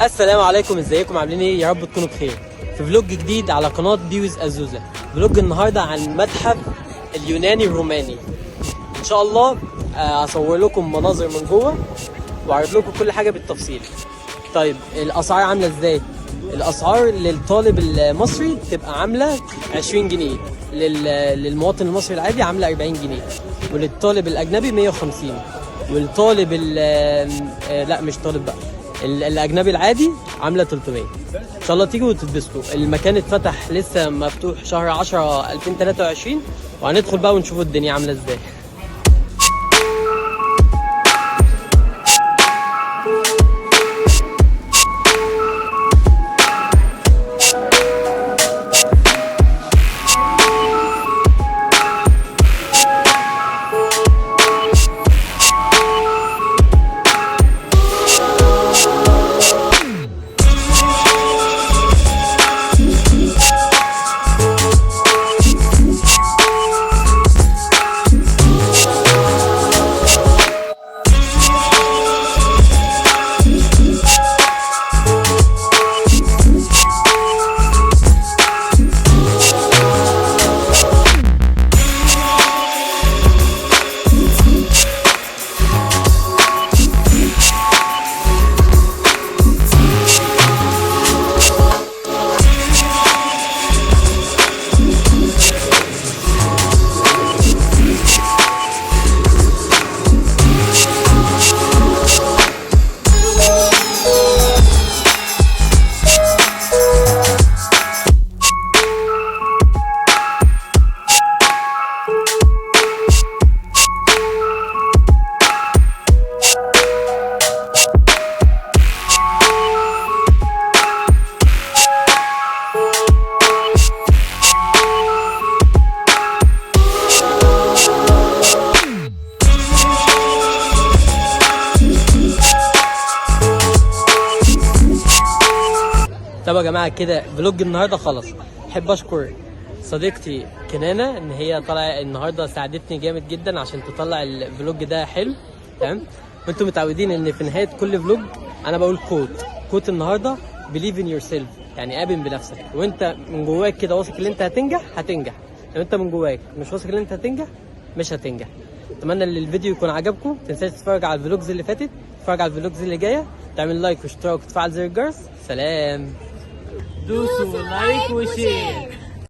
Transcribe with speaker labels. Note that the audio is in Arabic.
Speaker 1: السلام عليكم، ازيكم عاملين ايه؟ يا رب تكونوا بخير. في فلوج جديد على قناه ديوز أزوزة. فلوج النهارده عن المتحف اليوناني الروماني. ان شاء الله اصور لكم مناظر من جوه واعرض لكم كل حاجه بالتفصيل. طيب الاسعار عامله ازاي؟ الاسعار للطالب المصري تبقى عامله 20 جنيه، للمواطن المصري العادي عامله 40 جنيه، وللطالب الاجنبي 150، والطالب لا مش طالب بقى، الاجنبي العادي عامله 300. ان شاء الله تيجوا وتتبسطوا. المكان اتفتح لسه مفتوح شهر 10 2023، وهندخل بقى ونشوفوا الدنيا عامله ازاي. طب يا جماعه كده فلوج النهارده خلص. احب اشكر صديقتي كنانه ان هي طالعه النهارده، ساعدتني جامد جدا عشان تطلع الفلوج ده حلو. تمام. وانتم متعودين ان في نهايه كل فلوج انا بقول كوت النهارده: believe in yourself، يعني آمن بنفسك. وانت من جواك كده واثق ان انت هتنجح. لو انت من جواك مش واثق ان انت مش هتنجح. اتمنى ان الفيديو يكون عجبكم. ما تنساش تتفرج على الفلوجز اللي فاتت، تتفرج على الفلوجز اللي جايه، تعمل لايك واشتراك وتفعل زر الجرس. سلام. دوسوا لايك وشير.